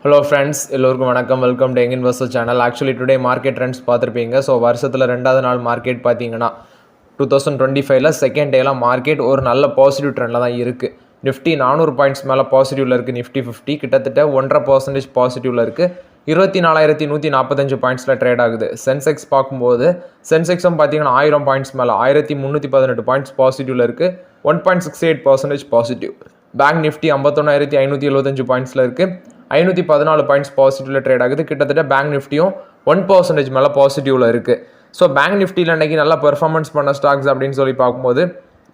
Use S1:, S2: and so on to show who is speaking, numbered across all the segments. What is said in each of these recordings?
S1: Hello friends, எல்லோருக்கும் வணக்கம். Welcome to young investor channel. Actually today market trends பார்த்துருப்பீங்க. So வருஷத்தில் ரெண்டாவது நாள் மார்க்கெட் பார்த்தீங்கன்னா 2025 செகண்ட் டேலாம் மார்க்கெட் ஒரு நல்ல பாசிட்டிவ் ட்ரெண்டில் தான் இருக்குது. நிஃப்டி 400 பாயிண்ட்ஸ் மேலே பாசிட்டிவில் இருக்குது. நிஃப்டி 50 கிட்டத்தட்ட 1.5% பாசிட்டிவில் இருக்குது. 24,145 பாயிண்ட்ஸில் ட்ரேட் ஆகுது. சென்செக்ஸ் பார்க்கும்போது சென்செக்ஸும் பார்த்தீங்கன்னா 1000 பாயிண்ட்ஸ் மேலே 1318 பாயிண்ட்ஸ் பாசிட்டிவில் இருக்குது. 1.68% பாசிட்டிவ். பேங்க் நிஃப்டி 51,575 பாயிண்ட்ஸில் இருக்குது. 514 பாயிண்ட்ஸ் பாசிட்டிவில் ட்ரேட் ஆகுது. கிட்டத்தட்ட பேங்க் நிஃப்டியும் 1% மேலே பாசிட்டிவில் இருக்குது. ஸோ பேங்க் நிஃப்டியில் இன்றைக்கி நல்லா பெர்ஃபார்மன்ஸ் பண்ண ஸ்டாக்ஸ் அப்படின்னு சொல்லி பார்க்கும்போது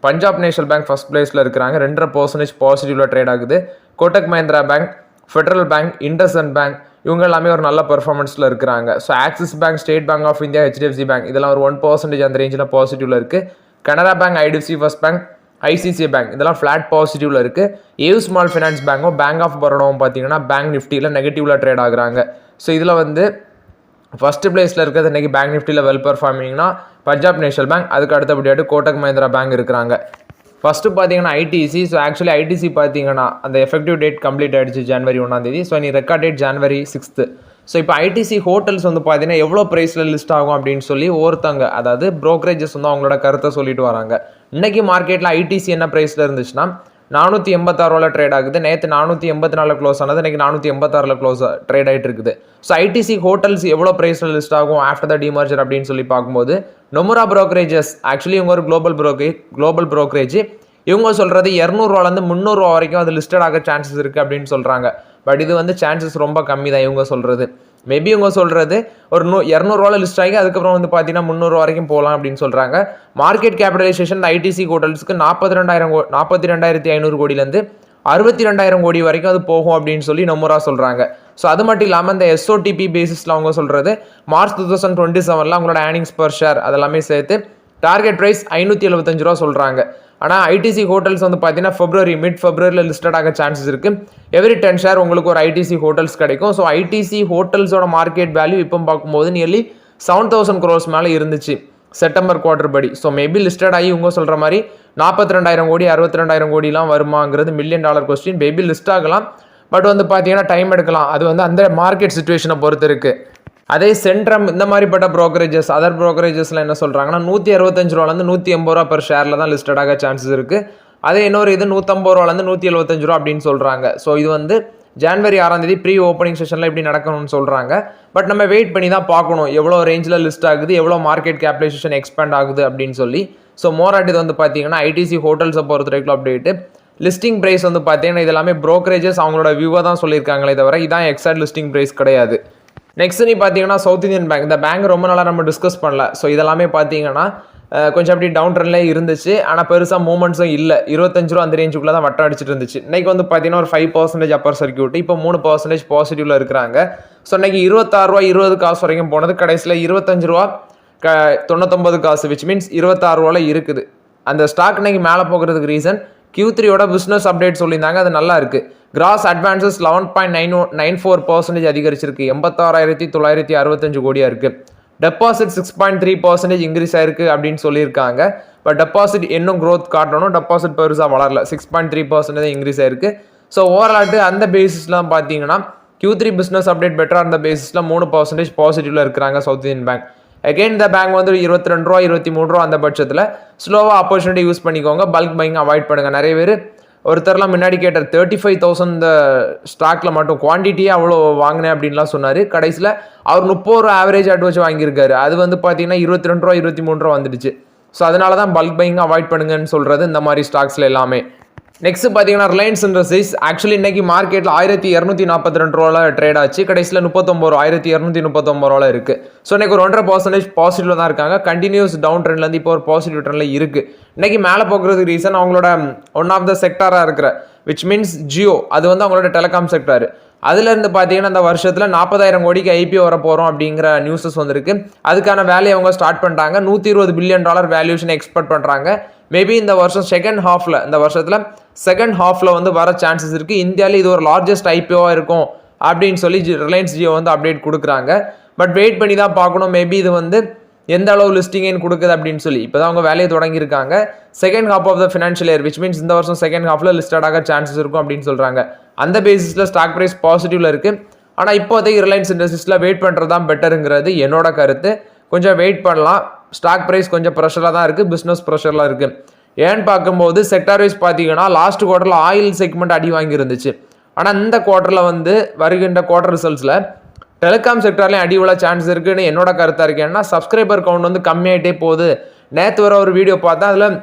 S1: பஞ்சாப் நேஷனல் பேங்க் ஃபஸ்ட் பிளேஸில் இருக்கிறாங்க. 2.5% பாசிட்டிவில் ட்ரேட் ஆகுது. Kotak Mahindra Bank, Federal Bank, IndusInd Bank இவங்க எல்லாமே ஒரு நல்ல பெர்ஃபார்மன்ஸில் இருக்கிறாங்க. So Axis Bank, State Bank of India, HDFC Bank இதெல்லாம் ஒரு 1% அந்த ரேஞ்சில் பாசிட்டிவில் இருக்குது. Canara Bank, IDFC First Bank, ICICI Bank இதெல்லாம் ஃப்ளாட் பாசிட்டிவில் இருக்குது. ஏயு ஸ்மால் ஃபைனான்ஸ் பேங்க்கும் பேங்க் ஆஃப் பரோடாவும் பார்த்தீங்கன்னா பேங்க் நிஃப்டியில் நெகட்டிவில் ட்ரேட் ஆகுறாங்க. ஸோ இதில் வந்து ஃபஸ்ட்டு பிளேஸில் இருக்கிறது இன்றைக்கி பேங்க் நிஃப்டியில் வெல் பெர்ஃபார்மிங்னா பஞ்சாப் நேஷனல் பேங்க், அதுக்கு அடுத்தபடியாட்டு கோட்டக் மஹிந்திரா பேங்க் இருக்கிறாங்க. ஃபஸ்ட்டு பார்த்தீங்கன்னா ஐடிசி. ஸோ ஆக்சுவலி ஐடிசி பார்த்தீங்கன்னா அந்த எஃபெக்டிவ் டேட் கம்ப்ளீட் ஆகிடுச்சு January 1. ஸோ நீ ரெக்கார்ட் டேட் January 6. ஸோ இப்போ ஐடிசி ஹோட்டல்ஸ் வந்து பார்த்தீங்கன்னா எவ்வளோ ப்ரைஸில் லிஸ்ட் ஆகும் அப்படின்னு சொல்லி ஒருத்தங்க, அதாவது ப்ரோக்கரேஜஸ் வந்து அவங்களோட கருத்தை சொல்லிட்டு வராங்க. இன்றைக்கி மார்க்கெட்டில் ஐடிசி என்ன ப்ரைஸில் இருந்துச்சுன்னா 486 ட்ரேட் ஆகுது. நேற்று 484 க்ளோஸ் ஆனது, இன்றைக்கி 486 க்ளோஸ் ட்ரேட் ஆகிட்டு இருக்குது. ஸோ ஐடிசி ஹோட்டல்ஸ் எவ்வளோ ப்ரைஸில் லிஸ்ட் ஆகும் ஆஃப்டர் த டிமர்ஜர் அப்படின்னு சொல்லி பார்க்கும்போது நொமுரா ப்ரோக்கரேஜஸ், ஆக்சுவலி இவங்க ஒரு குளோபல் ப்ரோக்கரேஜ், இவங்க சொல்கிறது 200 300 வரைக்கும் அது லிஸ்டட் ஆக சான்சஸ் இருக்குது அப்படின்னு சொல்கிறாங்க. பட் இது வந்து சான்சஸ் ரொம்ப கம்மி தான் இவங்க சொல்கிறது. மேபி இவங்க சொல்கிறது ஒரு 200 லிஸ்ட் ஆகி அதுக்கப்புறம் வந்து பார்த்தீங்கன்னா 300 வரைக்கும் போகலாம் அப்படின்னு சொல்கிறாங்க. மார்க்கெட் கேபிடலைசேஷன் ஐடிசி ஹோட்டல்ஸ்க்கு 42,500 கோடியிலேருந்து 62,000 கோடி வரைக்கும் அது போகும் அப்படின்னு சொல்லி நொமுரா சொல்கிறாங்க. ஸோ அது மட்டும் இல்லாமல் இந்த எஸ்ஓடிபி பேசிஸில் அவங்க சொல்கிறது மார்ச் 2027 அவங்களோட ஏர்னிங்ஸ் பர் ஷேர் அதெல்லாமே சேர்த்து டார்கெட் ப்ரைஸ் 575 ரூபா சொல்கிறாங்க. ஆனால் ஐடிசி ஹோட்டல்ஸ் வந்து பார்த்தீங்கன்னா மிட் ஃபெப்ரவரியில் லிஸ்டட் ஆக சான்சஸ் இருக்குது. எவ்ரி 10 ஷேர் உங்களுக்கு ஒரு ஐடிசி ஹோட்டல்ஸ் கிடைக்கும். ஸோ ஐடிசி ஹோட்டல்ஸோட மார்க்கெட் வேல்யூ இப்போ பார்க்கும்போது நியர்லி 7,000 crores மேலே இருந்துச்சு செப்டம்பர் குவார்டர் படி. ஸோ மேபி லிஸ்டட் ஆகி இவங்க சொல்கிற மாதிரி 42,000 கோடி 62,000 கோடிலாம் வருமாங்கிறது $1 million கொஸ்டின். மேபி லிஸ்ட் ஆகலாம், பட் வந்து பார்த்தீங்கன்னா டைம் எடுக்கலாம். அது வந்து அந்த மார்க்கெட் சுச்சுவேஷனை பொறுத்து இருக்குது. அதே சென்ட்ரம் இந்த மாதிரிப்பட்ட ப்ரோக்கரேஜஸ், அதர் ப்ரோக்கரேஜஸில் என்ன சொல்கிறாங்கன்னா 165 180 per ஷேரில் தான் லிஸ்டட் ஆக சான்சஸ் இருக்குது. அதே இன்னொரு இது 150 175 அப்படின்னு சொல்கிறாங்க. ஸோ இது வந்து January 6 ப்ரீ ஓப்பனிங் செஷனில் இப்படி நடக்கணும்னு சொல்கிறாங்க. பட் நம்ம வெயிட் பண்ணி தான் பார்க்கணும் எவ்வளோ ரேஞ்சில் லிஸ்ட் ஆகுது, எவ்வளோ மார்க்கெட் கேபிடலைசேஷன் எக்ஸ்பேண்ட் ஆகுது அப்படின்னு சொல்லி. ஸோ மோராட் இது வந்து பார்த்தீங்கன்னா ஐடிசி ஹோட்டல்ஸை பொறுத்த வரைக்கும் அப்டேட்டு. லிஸ்டிங் ப்ரைஸ் வந்து பார்த்தீங்கன்னா இது எல்லாமே ப்ரோக்கரேஜஸ் அவங்களோட வியூவாக தான் சொல்லியிருக்காங்களே தவிர இதான் எக்ஸாக்ட் லிஸ்டிங் ப்ரைஸ் கிடையாது. நெக்ஸ்ட் நீ பார்த்தீங்கன்னா சவுத் இந்தியன் பேங்க். இந்த பேங்க் ரொம்ப நாளாக நம்ம டிஸ்கஸ் பண்ணல. ஸோ இதெல்லாமே பார்த்தீங்கன்னா கொஞ்சம் அப்படி டவுன் ட்ரெண்ட்லேயே இருந்துச்சு. ஆனால் பெருசாக மூவ்மெண்ட்ஸும் இல்லை. 25 ரூபா அந்த ரேஞ்சுக்குள்ளே தான் வட்டம் அடிச்சிட்டு இருந்துச்சு. இன்றைக்கி வந்து பார்த்தீங்கன்னா ஒரு 5% அப்பர் சர்க்யூட், இப்போ 3% பாசிட்டிவில் இருக்கிறாங்க. ஸோ இன்றைக்கி 26 ரூபா 20 காசு வரைக்கும் போனது. கடைசியில் 25 ரூபா 99 காசு, விச் மீன்ஸ் 26 ரூபாவில் இருக்குது. அந்த ஸ்டாக் இன்றைக்கி மேலே போகிறதுக்கு ரீசன் Q3யோட பிஸ்னஸ் அப்டேட் சொல்லியிருந்தாங்க, அது நல்லா இருக்குது. கிராஸ் அட்வான்சஸ் 11.94% அதிகரிச்சிருக்கு. 86,965 கோடியாக இருக்குது. டெபாசிட் 6.3% இன்க்ரீஸ் ஆயிருக்கு அப்படின்னு சொல்லியிருக்காங்க. பட் டெபாசிட் இன்னும் க்ரோத் காட்டணும். டெபாசிட் பெருசாக வளரல, 6.3% இன்க்ரீஸ் ஆயிருக்கு. ஸோ ஓவரால்ட்டு அந்த பேசிஸ்லாம் பார்த்தீங்கன்னா Q3 பிஸ்னஸ் அப்டேட் பெட்டராக அந்த பேசிஸில் 3% பாசிட்டிவில் இருக்கிறாங்க சவுத் இந்தியன் பேங்க். அகெயின் இந்த பேங்க் வந்து 22 ரூபா 23 ரூபா அந்த பட்சத்தில் ஸ்லோவாக ஆப்பர்ச்சுனிட்டி யூஸ் பண்ணிக்கோங்க. பல்க் பையிங் அவாய்ட் பண்ணுங்கள். நிறைய பேர் ஒருத்தர்லாம் முன்னாடி கேட்டார் 35,000 இந்த ஸ்டாக்கில் மட்டும் குவான்டிட்டியே அவ்வளோ வாங்கினேன் அப்படின்லாம் சொன்னார். கடைசியில் அவர் 30 ரூபா ஆவரேஜ் ஆட் வச்சு வாங்கியிருக்காரு. அது வந்து பார்த்தீங்கன்னா 22 ரூபா 23 ரூபா வந்துடுச்சு. ஸோ அதனால தான் பல்க் பையிங் அவாய்ட் பண்ணுங்கன்னு சொல்கிறது இந்த மாதிரி ஸ்டாக்ஸில் எல்லாமே. நெக்ஸ்ட் பார்த்தீங்கன்னா ரிலையன்ஸ் இண்டஸ்ட்ரீஸ். ஆக்சுவலி இன்னைக்கு மார்க்கெட்டில் 1,242 ரூபாவில் ட்ரேட் ஆச்சு. கடைசியில் 39 ரூபா 1,239 ரூபாவில் இருக்குது. ஸோ இன்னைக்கு ஒரு 1.5% பாசிட்டிவில் தான் இருக்காங்க. கண்டினியூஸ் டவுன் ட்ரெண்ட்லேருந்து இப்போ ஒரு பாசிட்டிவ் ட்ரெண்டில் இருக்குது. இன்னைக்கு மேலே போகிறதுக்கு ரீசன் அவங்களோட ஒன் ஆஃப் த செக்டாராக இருக்கிற விச் மீன்ஸ் ஜியோ, அது வந்து அவங்களோட டெலிகாம் செக்டார். அதுலேருந்து பார்த்தீங்கன்னா இந்த வருஷத்தில் 40,000 கோடிக்கு ஐபிஓ வர போகிறோம் அப்படிங்கிற நியூஸஸ் வந்திருக்கு. அதுக்கான வேலையை அவங்க ஸ்டார்ட் பண்ணிட்டாங்க. $120 பில்லியன் வேல்யூஷன் எக்ஸ்பெக்ட் பண்ணுறாங்க. மேபி இந்த வருஷம் இந்த வருஷத்தில் செகண்ட் ஹாஃபில் வந்து வர சான்சஸ் இருக்குது. இந்தியாவில் இது ஒரு லார்ஜஸ்ட் ஐபிஓவாக இருக்கும் அப்படின்னு சொல்லி ரிலையன்ஸ் ஜியோ வந்து அப்டேட் கொடுக்குறாங்க. பட் வெயிட் பண்ணி தான் பார்க்கணும். மேபி இது வந்து எந்த அளவு லிஸ்டிங் கொடுக்குது அப்படின்னு சொல்லி. இப்போ தான் அவங்க வேலையை தொடங்கியிருக்காங்க. Second half of the financial year which means இந்த வருஷம் செகண்ட் ஹாஃபில் லிஸ்டட் ஆக சான்சஸ் இருக்கும் அப்படின்னு சொல்கிறாங்க. அந்த பேசிஸில் ஸ்டாக் ப்ரைஸ் பாசிட்டிவில் இருக்குது. ஆனால் இப்போதைக்கு ரிலையன்ஸ் இண்டஸ்ட்ரீஸில் வெயிட் பண்ணுறது தான் பெட்டருங்கிறது என்னோட கருத்து. கொஞ்சம் வெயிட் பண்ணலாம். ஸ்டாக் ப்ரைஸ் கொஞ்சம் ப்ரெஷராக தான் இருக்குது, பிஸ்னஸ் ப்ரெஷர்லாம் இருக்குது. ஏன்னு பார்க்கும்போது செக்டார் வைஸ் பார்த்தீங்கன்னா லாஸ்ட் குவார்ட்டரில் ஆயில் செக்மெண்ட் அடி வாங்கியிருந்துச்சு. ஆனால் இந்த குவார்ட்டரில் வந்து வருகின்ற குவார்ட்டர் ரிசல்ட்ஸில் டெலிகாம் செக்டார்லேயும் அடி உள்ள சான்ஸ் இருக்குன்னு என்னோட கருத்தாக இருக்குது. ஏன்னா சப்ஸ்கிரைபர் கவுண்ட் வந்து கம்மியாகிட்டே போகுது. நேற்று வர ஒரு வீடியோ பார்த்தா அதில்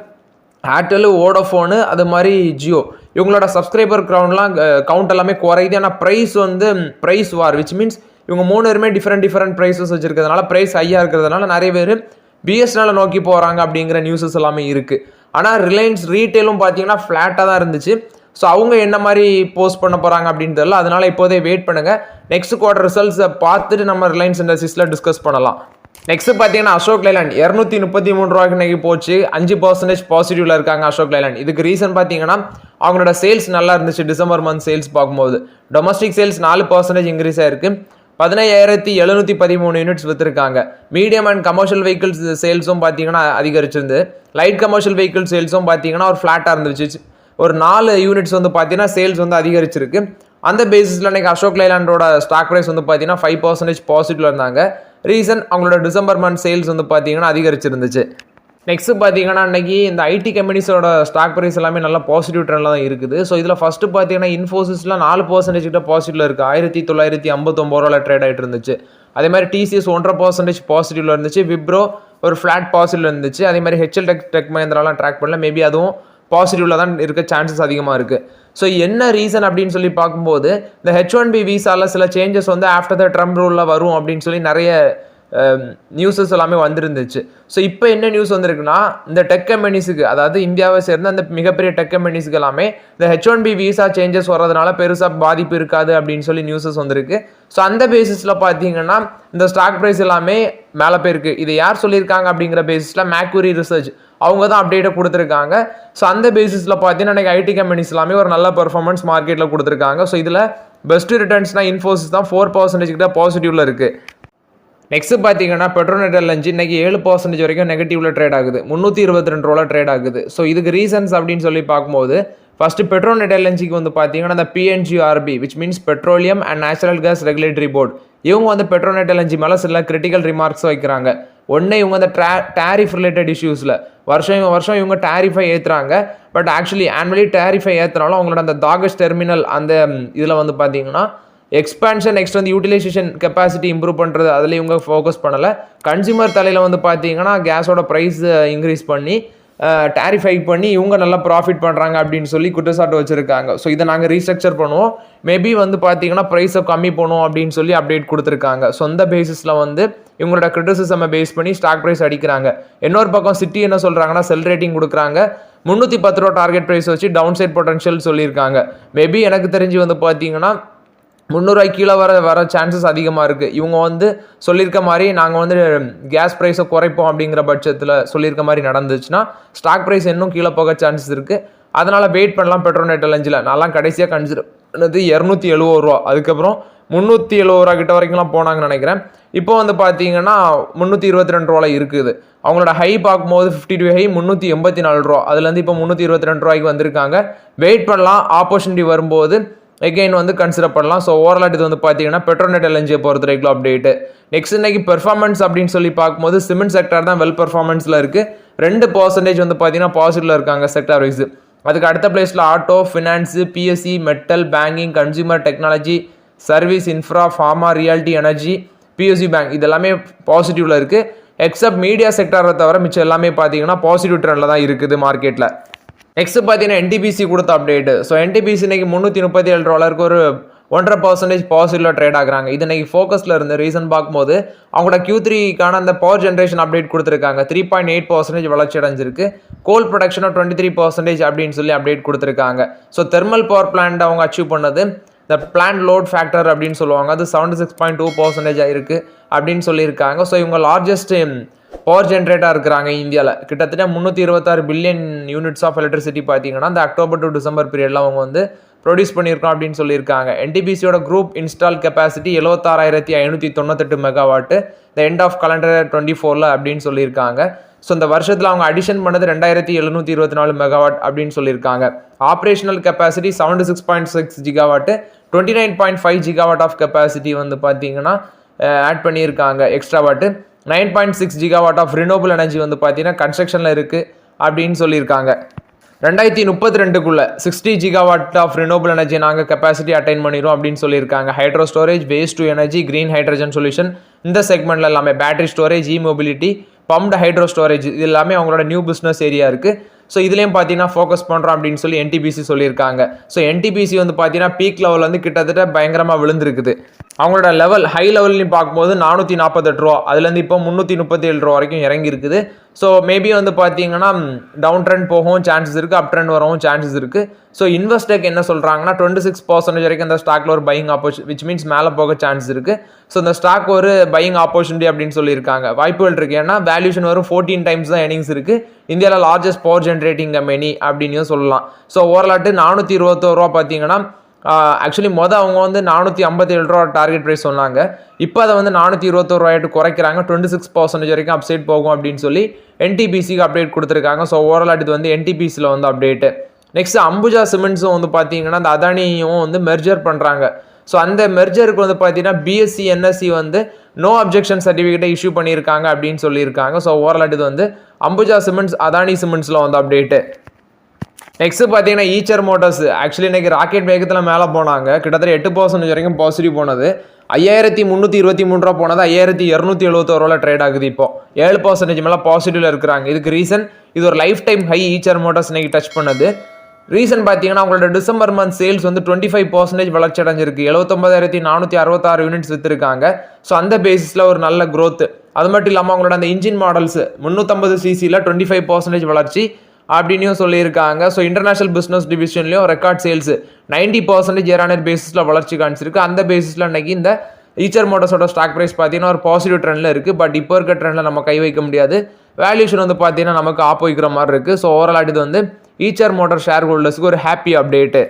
S1: ஏர்டெல், வோடோஃபோனு, அது மாதிரி ஜியோ இவங்களோட சப்ஸ்கிரைபர் கவுண்ட் எல்லாமே குறையுது. ஆனால் ப்ரைஸ் வந்து ப்ரைஸ் வார், விச் மீன்ஸ் இவங்க 3 பேருமே டிஃப்ரெண்ட் ப்ரைஸஸ் வச்சுருக்கிறதுனால ப்ரைஸ் ஹையாக இருக்கிறதுனால நிறைய பேர் பிஎஸ்என்எல் நோக்கி போகிறாங்க அப்படிங்கிற நியூஸஸ் எல்லாமே இருக்குது. ஆனால் ரிலையன்ஸ் ரீட்டெயிலும் பார்த்தீங்கன்னா ஃப்ளாட்டாக தான் இருந்துச்சு. ஸோ அவங்க என்ன மாதிரி போஸ்ட் பண்ண போகிறாங்க அப்படின்னு தெரியல. அதனால் இப்போதே வெயிட் பண்ணுங்கள். நெக்ஸ்ட் குவார்ட்டர் ரிசல்ட்ஸை பார்த்துட்டு நம்ம ரிலையன்ஸ் இண்டஸ்ட்ரீஸில் டிஸ்கஸ் பண்ணலாம். நெக்ஸ்ட் பார்த்தீங்கன்னா அசோக் லைலாண்ட் 233 ரூபாய்க்கு இன்னைக்கு போச்சு. 5% பாசிட்டிவ்ல இருக்காங்க அசோக் லைலாண்ட். இதுக்கு ரீசன் பார்த்தீங்கன்னா அவங்களோட சேல்ஸ் நல்லா இருந்துச்சு. டிசம்பர் மந்த் சேல்ஸ் பார்க்கும்போது டொமஸ்டிக் சேல்ஸ் 4% இன்க்ரீஸ் ஆயிருக்கு. 15,713 யூனிட்ஸ் விற்றுருக்காங்க. மீடியம் அண்ட் கமர்ஷியல் வெஹிக்கிள்ஸ் சேல்ஸும் பார்த்தீங்கன்னா அதிகரிச்சிருந்து. லைட் கமர்ஷியல் வெஹிக்கிள் சேல்ஸும் பார்த்தீங்கன்னா ஒரு ஃப்ளாட்டாக இருந்துச்சு. ஒரு 4 யூனிட்ஸ் வந்து பார்த்தீங்கன்னா சேல்ஸ் வந்து அதிகரிச்சிருக்கு. அந்த பேசிஸில் இன்னைக்கு அசோக் லைலாண்டோட ஸ்டாக் ப்ரைஸ் வந்து பார்த்தீங்கன்னா 5% பாசிட்டிவ்ல இருந்தாங்க. ரீசன் அவங்களோட டிசம்பர் மந்த் சேல்ஸ் வந்து பார்த்தீங்கன்னா அதிகரிச்சிருந்துச்சு. நெக்ஸ்ட் பார்த்தீங்கன்னா இன்னைக்கு இந்த ஐடி கம்பெனிஸோட ஸ்டாக் ப்ரைஸ் எல்லாமே நல்லா பாசிட்டிவ் ட்ரெண்டில் தான் இருக்குது. ஸோ இதில் ஃபஸ்ட்டு பார்த்தீங்கன்னா இன்ஃபோசிஸில் 4% கிட்ட பாசிட்டிவ்ல இருக்குது. 1959 ரூபாயில் ட்ரேட் ஆகிட்டு இருந்துச்சு. அதே மாதிரி டிசிஎஸ் 1.5% பாசிட்டிவ்ல இருந்துச்சு. விப்ரோ ஒரு ஃப்ளாட் பாசிட்டிவ்ல இருந்துச்சு. அதே மாதிரி ஹெச்எல் டெக் மஹிந்திராலாம் ட்ராக் பண்ணல. மேபி அதுவும் பாசிட்டிவ்ல தான் இருக்க சான்சஸ் அதிகமாக இருக்குது. ஸோ என்ன ரீசன் அப்படின்னு சொல்லி பார்க்கும்போது இந்த H1B விசாவில் சில சேஞ்சஸ் வந்து ஆஃப்டர் த ட்ரம்ப் ரூலில் வரும் அப்படின்னு சொல்லி நிறைய நியூஸஸ் எல்லாமே வந்துருந்துச்சு. ஸோ இப்போ என்ன நியூஸ் வந்திருக்குன்னா இந்த டெக் கம்பெனிஸுக்கு, அதாவது இந்தியாவை சேர்ந்த அந்த மிகப்பெரிய டெக் கம்பெனிஸுக்கு எல்லாமே இந்த H1B விசா சேஞ்சஸ் வர்றதுனால பெருசாக பாதிப்பு இருக்காது அப்படின்னு சொல்லி நியூஸஸ் வந்திருக்கு. ஸோ அந்த பேசிஸில் பார்த்தீங்கன்னா இந்த ஸ்டாக் ப்ரைஸ் எல்லாமே மேலே போயிருக்கு. இது யார் சொல்லியிருக்காங்க அப்படிங்கிற பேசிஸில் மேக்வரி ரிசர்ச் அவங்க தான் அப்டேட்டை கொடுத்துருக்காங்க. ஸோ அந்த பேசிஸில் பார்த்தீங்கன்னா எனக்கு ஐடி கம்பெனிஸ் எல்லாமே ஒரு நல்ல பெர்ஃபார்மன்ஸ் மார்க்கெட்டில் கொடுத்துருக்காங்க. ஸோ இதில் பெஸ்ட் ரிட்டர்ன்ஸ்னால் இன்ஃபோசிஸ் தான் 4% கிட்ட பாசிட்டிவ்ல இருக்குது. நெக்ஸ்ட் பார்த்தீங்கன்னா பெட்ரோநெட் எல்என்ஜி இன்னைக்கு 7% வரைக்கும் நெகட்டிவ்ல ட்ரேட் ஆகுது. 322 ரூபாய் ட்ரேட் ஆகுது. ஸோ இதுக்கு ரீசன்ஸ் அப்படின்னு சொல்லி பார்க்கும்போது ஃபர்ஸ்ட் பெட்ரோநெட் எல்என்ஜிக்கு வந்து பார்த்தீங்கன்னா இந்த PNGRB which means petroleum and natural gas regulatory board இவங்க வந்து பெட்ரோநெட் எல்என்ஜி மேலே சில கிரிட்டிக்கல் ரிமார்க்ஸ் வைக்கிறாங்க. ஒன்று இவங்க அந்த டேரிஃப் ரிலேட்டட் இஷ்யூஸில் வருஷம் இவங்க டேரிஃபை ஏற்றுறாங்க. பட் ஆக்சுவலி ஆனுவலி டேரிஃபை ஏற்றினாலும் அவங்களோட அந்த தாகஸ் டெர்மினல் அந்த இதில் வந்து பார்த்தீங்கன்னா எக்ஸ்பான்ஷன் நெக்ஸ்ட் வந்து யூட்டிலைசேஷன் கெப்பாசிட்டி இம்ப்ரூவ் பண்ணுறது அதில் இவங்க ஃபோக்கஸ் பண்ணலை. கன்சியூமர் தலையில் வந்து பார்த்தீங்கன்னா கேஸோட ப்ரைஸ் இன்க்ரீஸ் பண்ணி டேரிஃப் ஹைக் பண்ணி இவங்க நல்லா ப்ராஃபிட் பண்ணுறாங்க அப்படின்னு சொல்லி குற்றச்சாட்டு வச்சுருக்காங்க. ஸோ இதை நாங்கள் ரீஸ்ட்ரக்சர் பண்ணுவோம், மேபி வந்து பார்த்தீங்கன்னா ப்ரைஸை கம்மி பண்ணுவோம் அப்படின்னு சொல்லி அப்டேட் கொடுத்துருக்காங்க. சொந்த பேசிஸில் வந்து இவங்களோட கிரிட்டிசிசமை பேஸ் பண்ணி ஸ்டாக் ப்ரைஸ் அடிக்கிறாங்க. இன்னொரு பக்கம் சிட்டி என்ன சொல்கிறாங்கன்னா செல் ரேட்டிங் கொடுக்குறாங்க. 310 ரூபா டார்கெட் ப்ரைஸ் வச்சு டவுன் சைட் பொட்டன்ஷியல் சொல்லியிருக்காங்க. மேபி எனக்கு தெரிஞ்சு வந்து பார்த்தீங்கன்னா 300 கீழே வர சான்சஸ் அதிகமாக இருக்குது. இவங்க வந்து சொல்லியிருக்க மாதிரி நாங்கள் வந்து கேஸ் ப்ரைஸை குறைப்போம் அப்படிங்கிற பட்சத்தில் சொல்லியிருக்க மாதிரி நடந்துச்சுன்னா ஸ்டாக் ப்ரைஸ் இன்னும் கீழே போக சான்சஸ் இருக்குது. அதனால் வெயிட் பண்ணலாம். பெட்ரோநெட் எல்என்ஜியில் நான்லாம் கடைசியாக கன்சிடர் பண்ணது 270 ரூபா, அதுக்கப்புறம் 370 ரூபா கிட்ட வரைக்கும்லாம் போனாங்கன்னு நினைக்கிறேன். இப்போ வந்து பார்த்தீங்கன்னா 322 ரூபாயில் இருக்குது. அவங்களோட ஹை பார்க்கும்போது 52 ஹை 384 ரூபா, அதுலேருந்து இப்போ 322 ரூபாய்க்கு வந்திருக்காங்க. வெயிட் பண்ணலாம், ஆப்பர்ச்சுனிட்டி வரும்போது எகெயின் வந்து கன்சிடர் பண்ணலாம். ஸோ ஓவரால் இது வந்து பார்த்தீங்கன்னா பெட்ரோநெட் எல்என்ஜியை பொறுத்த வரைக்கும் அப்டேட்டு. நெக்ஸ்ட் இன்னைக்கு பெர்ஃபார்மன்ஸ் அப்படின்னு சொல்லி பார்க்கும்போது சிமெண்ட் செக்டார் தான் வெல் பெர்ஃபார்மன்ஸில் இருக்குது. 2% வந்து பார்த்தீங்கன்னா பாசிட்டிவ்ல இருக்காங்க செக்டார் வைஸ். அதுக்கு அடுத்த பிளேஸில் auto, finance, BSc, metal, banking, consumer technology, service, infra, pharma, reality, energy, BSc bank இது எல்லாமே பாசிட்டிவ்ல இருக்குது. எக்ஸப்ட் மீடியா செக்டாரை தவிர மிச்சம் எல்லாமே பார்த்தீங்கன்னா பாசிட்டிவ் ட்ரெண்டில் தான் இருக்குது மார்க்கெட்டில். நெக்ஸ்ட் பார்த்தீங்கன்னா என்டிபிசி கொடுத்த அப்டேட்டு. ஸோ என்டிபிசி இன்னைக்கு 337 டாலருக்கு ஒரு 1.5% பாசிட்டிவ்ல ட்ரேட் ஆகுறாங்க. இது இன்னைக்கு ஃபோக்கஸில் இருந்து ரீசன் பார்க்கும்போது அவங்களோட Q3க்கான அந்த பவர் ஜென்ரேஷன் அப்டேட் கொடுத்துருக்காங்க. 3.8% வளர்ச்சி அடைஞ்சிருக்கு. கோல் ப்ரொடக்ஷனும் 23% அப்படின்னு சொல்லி அப்டேட் கொடுத்துருக்காங்க. ஸோ தெர்மல் பவர் பிளான்ட் அவங்க அச்சீவ் பண்ணது இந்த பிளான்ட் லோட் ஃபேக்டர் அப்படின்னு சொல்லுவாங்க, அது 76.2% இருக்குது அப்படின்னு சொல்லியிருக்காங்க. ஸோ இவங்க லார்ஜஸ்ட் பவர் ஜென்ரேட்டாக இருக்கிறாங்க இந்தியாவில். கிட்டத்தட்ட 326 பில்லியன் யூனிட்ஸ் ஆஃப் எலக்ட்ரிசிட்டி பார்த்தீங்கன்னா இந்த அக்டோபர் டு டிசம்பர் பீரியடில் அவங்க வந்து ப்ரொடியூஸ் பண்ணியிருக்கோம் அப்படின்னு சொல்லியிருக்காங்க. NTPCயோட குரூப் இன்ஸ்டால் கெப்பாசிட்டி 76,598 மெகாவாட்டு இந்த எண்ட் ஆஃப் கலண்டர் 24 அப்படின்னு சொல்லியிருக்காங்க. ஸோ இந்த வருஷத்தில் அவங்க அடிஷன் பண்ணது 2,724 மெகாவாட் அப்படின்னு சொல்லியிருக்காங்க. Operational capacity 76.6 gigawatt, 29.5 gigawatt of capacity வந்து பார்த்தீங்கன்னா ஆட் பண்ணியிருக்காங்க எக்ஸ்ட்ரா வாட்டு. 9.6 ஜிகாவாட் ஆஃப் ரினோபிள் எனர்ஜி வந்து பார்த்தீங்கன்னா கன்ஸ்ட்ரக்ஷனில் இருக்குது அப்படின்னு சொல்லியிருக்காங்க. 2032க்குள்ள 60 ஜிகாவாட் ஆஃப் ரினோபிள் எனர்ஜி நாங்கள் கெப்பாசிட்டி அட்டைன் பண்ணிடுவோம் அப்படின்னு சொல்லியிருக்காங்க. Hydro storage, waste to energy, green hydrogen solution இந்த செக்மெண்ட்ல எல்லாமே, battery storage, mobility, pumped hydro storage இது எல்லாமே அவங்களோட நியூ பிஸ்னஸ் ஏரியா இருக்குது. ஸோ இதுலேயும் பார்த்தீங்கன்னா ஃபோக்கஸ் பண்ணுறோம் அப்படின்னு சொல்லி NTPC சொல்லியிருக்காங்க. ஸோ NTPC வந்து பார்த்தீங்கன்னா பீக் லெவல் வந்து கிட்டத்தட்ட பயங்கரமாக விழுந்திருக்குது. அவங்களோட லெவல் ஹை லெவல்லையும் பார்க்கும்போது 448 ரூபா, அதுலேருந்து இப்போ 337 ரூபா வரைக்கும் இறங்கி இருக்குது. ஸோ மேபி வந்து பார்த்தீங்கன்னா டவுன் ட்ரெண்ட் போகவும் சான்சஸ் இருக்குது, அப் ட்ரெண்ட் வரவும் சான்சஸ் இருக்குது. ஸோ இன்வெஸ்டருக்கு என்ன சொல்கிறாங்கன்னா 26% வரைக்கும் அந்த ஸ்டாக்ல ஒரு பையிங் ஆப்பர்ச்சுனிட்டி, விச் மீன்ஸ் மேலே போக சான்ஸ் இருக்குது. ஸோ இந்த ஸ்டாக் ஒரு பையிங் ஆப்பர்ச்சுனிட்டி அப்படின்னு சொல்லியிருக்காங்க. வாய்ப்புகள் இருக்குது. ஏன்னா வேல்யூஷன் வரும் 14 டைம்ஸ் தான் எர்னிங்ஸ் இருக்குது. இந்தியாவில் லார்ஜஸ்ட் பவர் ஜென்ரேட்டிங் கம்பெனி அப்படின்னு சொல்லலாம். ஸோ ஓவராட்டு 421 ரூபா பார்த்தீங்கன்னா ஆக்சுவலி அவங்க வந்து 457 ரூபா டார்கெட் ப்ரைஸ் சொன்னாங்க. இப்போ அதை வந்து 421 ரூபாய்ட்டு குறைக்கிறாங்க. 26% வரைக்கும் அப்சைட் போகும் அப்படின்னு சொல்லி NTPCக்கு அப்டேட் கொடுத்துருக்காங்க. ஸோ ஓவரால் இது வந்து NTPCயில் வந்து அப்டேட்டு. நெக்ஸ்ட் அம்புஜா சிமெண்ட்ஸும் வந்து பார்த்தீங்கன்னா அந்த அதானியும் வந்து மெர்ஜர் பண்ணுறாங்க. ஸோ அந்த மெர்ஜருக்கு வந்து பார்த்தீங்கன்னா BSc NSC வந்து நோ அப்ஜெக்ஷன் சர்டிஃபிகேட்டை இஷ்யூ பண்ணியிருக்காங்க அப்படின்னு சொல்லியிருக்காங்க. ஸோ ஓவரால் இது வந்து அம்புஜா சிமெண்ட்ஸ் அதானி சிமெண்ட்ஸில் வந்து அப்டேட்டு. நெக்ஸ்ட் பார்த்தீங்கன்னா ஈச்சர் மோட்டார்ஸ் ஆக்சுவலி இன்னைக்கு ராக்கெட் வேகத்தில் மேலே போனாங்க. கிட்டத்தட்ட 8% வரைக்கும் பாசிட்டிவ் போனது. 5,323 ரூபா போனது 5,271 ரூபாவில் ட்ரேட் ஆகுது. இப்போ 7% மேலே பாசிட்டிவ்ல இருக்கிறாங்க. இதுக்கு ரீசன் இது ஒரு life time high Eicher Motors இன்னைக்கு டச் பண்ணது. ரீசன் பார்த்தீங்கன்னா அவங்களோட டிசம்பர் மந்த் சேல்ஸ் வந்து 25% வளர்ச்சி அடைஞ்சிருக்கு. 79,466 யூனிட்ஸ் விற்றுருக்காங்க. ஸோ அந்த பேசிஸில் ஒரு நல்ல க்ரோத். அது மட்டும் இல்லாமல் அவங்களோட அந்த இன்ஜின் மாடல்ஸ் 350 cc 25% வளர்ச்சி அப்படின்னு சொல்லியிருக்காங்க. ஸோ இன்டர்நேஷனல் பிஸ்னஸ் டிவிஷன்லையும் ரெக்கார்ட் சேல்ஸ் 90% இயர் பேசிஸில் வளர்ச்சி காமிச்சிருக்கு. அந்த பேசிஸில் இன்னைக்கு இந்த ஈச்சர் மோட்டார்ஸோட ஸ்டாக் ப்ரைஸ் பார்த்தீங்கன்னா ஒரு பாசிட்டிவ் ட்ரெண்டில் இருக்குது. பட் இப்போ இருக்க ட்ரெண்டில் நம்ம கை வைக்க முடியாது. வேல்யூஷன் வந்து பார்த்தீங்கன்னா நமக்கு ஆப்போசிக்கிற மாதிரி இருக்குது. ஸோ ஓவரால் இது வந்து ஈச்சர் மோட்டார் ஷேர் ஹோல்டர்ஸ்க்கு ஒரு ஹாப்பி அப்டேட்டு.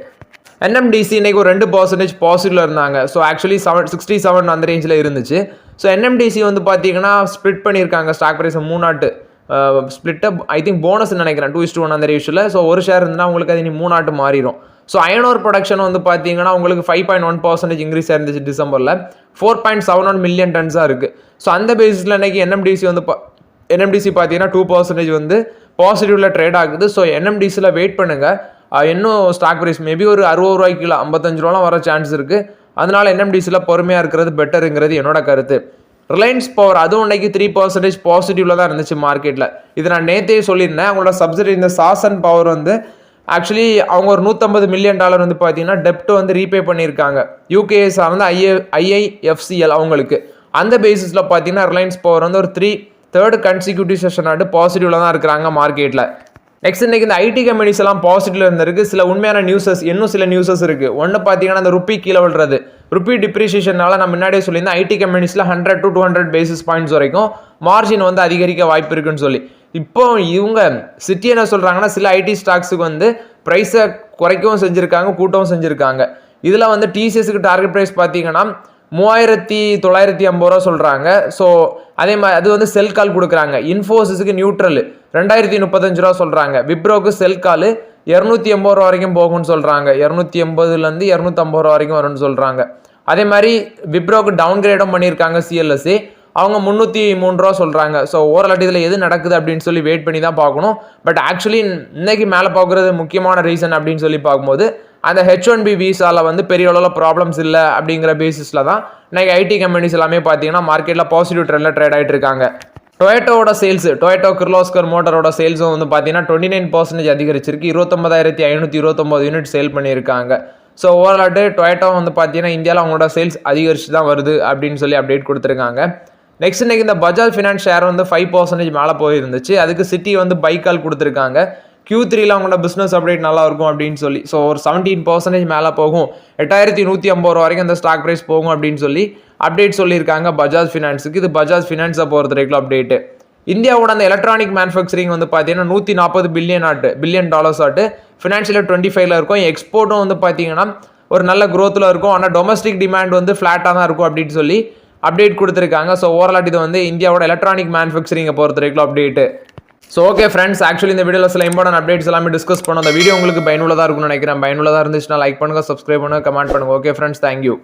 S1: NMDC இன்னைக்கு ஒரு 2% பாசிட்டிவ்ல இருந்தாங்க. ஸோ ஆக்சுவலி 67 அந்த ரேஞ்சில் இருந்துச்சு. ஸோ NMDC வந்து பார்த்தீங்கன்னா ஸ்ப்ளிட் பண்ணியிருக்காங்க ஸ்டாக் ப்ரைஸ் 3 ஸ்பிளிட்டப் ஐ திங்க் போனஸ் நினைக்கிறேன் 2:1 அந்த ரேஷியோவில். ஸோ ஒரு ஷேர் இருந்தால் உங்களுக்கு அது 3 மாறிடும். ஸோ அயன் ஓர் ப்ரொடக்ஷன் வந்து பார்த்தீங்கன்னா உங்களுக்கு 5.1% இன்க்ரீஸ் ஆயிருந்துச்சு டிசம்பரில். 4.71 மில்லியன் டன்ஸாக இருக்குது. ஸோ அந்த பேசிஸில் இன்னைக்கு NMDC பார்த்தீங்கன்னா 2% வந்து பாசிட்டிவ்ல ட்ரேட் ஆகுது. ஸோ NMDCயில் வெயிட் பண்ணுங்கள். இன்னும் ஸ்டாக் ப்ரைஸ் மேபி ஒரு 60 ரூபாய்க்கு 55 ரூபாலாம் வர சான்ஸ் இருக்குது. அதனால NMDCயில் பொறுமையாக இருக்கிறது பெட்டருங்கிறது என்னோட கருத்து. ரிலையன்ஸ் பவர் அதுவும் இன்னைக்கு 3% பாசிட்டிவ்ல தான் இருந்துச்சு மார்க்கெட்டில். இது நான் நேற்றே சொல்லியிருந்தேன். அவங்களோட சப்சிடி இந்த சாசன் பவர் வந்து ஆக்சுவலி அவங்க ஒரு $150 மில்லியன் வந்து பார்த்தீங்கன்னா டெப்ட் வந்து ரீபே பண்ணியிருக்காங்க. UKA சார்ந்த IIFCL அவங்களுக்கு. அந்த பேசிஸில் பார்த்தீங்கன்னா ரிலையன்ஸ் பவர் வந்து ஒரு தேர்ட் கன்சிக்யூட்டிவ் செஷன் ஆட்டு பாசிட்டிவ்ல தான் இருக்கிறாங்க மார்க்கெட்டில். நெக்ஸ்ட் இன்னைக்கு இந்த ஐடி கம்பெனிஸ் எல்லாம் பாசிட்டிவ்ல இருந்திருக்கு. சில உண்மையான நியூஸஸ் இன்னும் சில நியூஸஸ் இருக்கு. ஒன்று பார்த்தீங்கன்னா அந்த ருப்பி கீழே விழுறது, ருப்பி டிப்ரிசியேஷனால நான் முன்னாடியே சொல்லியிருந்தேன் ஐடி கம்பெனிஸ்ல 100 to 200 பேசிஸ் பாயிண்ட்ஸ் வரைக்கும் மார்ஜின் வந்து அதிகரிக்க வாய்ப்பு இருக்குன்னு சொல்லி. இப்போ இவங்க சிட்டி என்ன சொல்றாங்கன்னா சில ஐடி ஸ்டாக்ஸுக்கு வந்து ப்ரைஸை குறைக்கவும் செஞ்சிருக்காங்க, கூட்டவும் செஞ்சிருக்காங்க. இதில் வந்து டிசிஎஸ்க்கு டார்கெட் ப்ரைஸ் பார்த்தீங்கன்னா 3,950 ரூபா சொல்கிறாங்க. ஸோ அதே மாதிரி அது வந்து செல் கால் கொடுக்குறாங்க. இன்ஃபோசிஸுக்கு நியூட்ரல் 2,035 ரூபா சொல்கிறாங்க. விப்ரோக்கு செல் கால் 280 ரூபா வரைக்கும் போகும்னு சொல்கிறாங்க. 280லேருந்து 250 ரூபா வரைக்கும் வரும்னு சொல்கிறாங்க. அதே மாதிரி விப்ரோக்கு டவுன் கிரேடும் பண்ணியிருக்காங்க சிஎல்எஸ்சி. அவங்க 303 ரூபா சொல்கிறாங்க. ஸோ ஓரளவு இதில் எது நடக்குது அப்படின்னு சொல்லி வெயிட் பண்ணி தான் பார்க்கணும். பட் ஆக்சுவலி இன்னைக்கு மேலே பார்க்குறது முக்கியமான ரீசன் அப்படின்னு சொல்லி பார்க்கும்போது அந்த H1B விசாவில் வந்து பெரிய அளவில் ப்ராப்ளம்ஸ் இல்லை அப்படிங்கிற பேசிஸில் தான் இன்னைக்கு ஐடி கம்பெனிஸ் எல்லாமே பார்த்தீங்கன்னா மார்க்கெட்டில் பாசிட்டிவ் ட்ரெண்டில் ட்ரேட் ஆகிட்டு இருக்காங்க. டொயோட்டோட சேல்ஸ், டொயோட்டோ கிர்லோஸ்கர் மோட்டரோட சேல்ஸும் வந்து பார்த்தீங்கன்னா 29% அதிகரிச்சிருக்கு. 29,529 யூனிட் சேல் பண்ணியிருக்காங்க. ஸோ ஓவரால் டொயோட்டோ வந்து பார்த்தீங்கன்னா இந்தியாவில் அவங்களோட சேல்ஸ் அதிகரிச்சு தான் வருது அப்படின்னு சொல்லி அப்டேட் கொடுத்துருக்காங்க. நெக்ஸ்ட் இன்னைக்கு இந்த பஜாஜ் ஃபினான்ஸ் ஷேர் வந்து 5% மேலே போயிருந்துச்சு. அதுக்கு சிட்டி வந்து பைக்கால் கொடுத்துருக்காங்க. Q3ல அவங்களோட பிஸ்னஸ் அப்டேட் நல்லா இருக்கும் அப்படின்னு சொல்லி. ஸோ ஒரு 17% மேலே போகும், 8,150 ரூபா வரைக்கும் அந்த ஸ்டாக் ப்ரைஸ் போகும் அப்படின்னு சொல்லி அப்டேட் சொல்லியிருக்காங்க பஜாஜ் ஃபினான்ஸுக்கு. இது பஜாஜ் ஃபினான்ஸை பொறுத்த வரைக்கும் அப்டேட்டு. இந்தியாவோட அந்த எலக்ட்ரானிக் மேனுஃபேக்சரிங் வந்து பார்த்தீங்கன்னா $140 பில்லியன் ஆட்டு ஃபினான்ஷியல் 25ல இருக்கும். எக்ஸ்போர்ட்டும் வந்து பார்த்தீங்கன்னா ஒரு நல்ல க்ரோத்தில் இருக்கும். ஆனால் டொமஸ்டிக் டிமாண்ட் வந்து ஃப்ளாட்டாக தான் இருக்கும் அப்படின்னு சொல்லி அப்டேட் கொடுத்துருக்காங்க. ஸோ ஓவரால் இது வந்து இந்தியாவோட எலக்ட்ரானிக் மேனுஃபேக்சரிங்கை பொறுத்த வரைக்கும் update. So okay friends, actually இந்த வீடியோவில் சில இம்பார்ட்டன்ட் அப்டேட்ஸ் எல்லாமே டிஸ்கஸ் பண்ணோம். அந்த வீடியோ உங்களுக்கு பயனுள்ளதாக இருக்கும்னு நினைக்கிறேன். பயனுள்ளதாக இருந்துச்சுன்னா லைக் பண்ணுங்கள், சப்ஸ்கிரைப் பண்ணுங்கள், கமெண்ட் பண்ணுங்கள். Okay friends, thank you.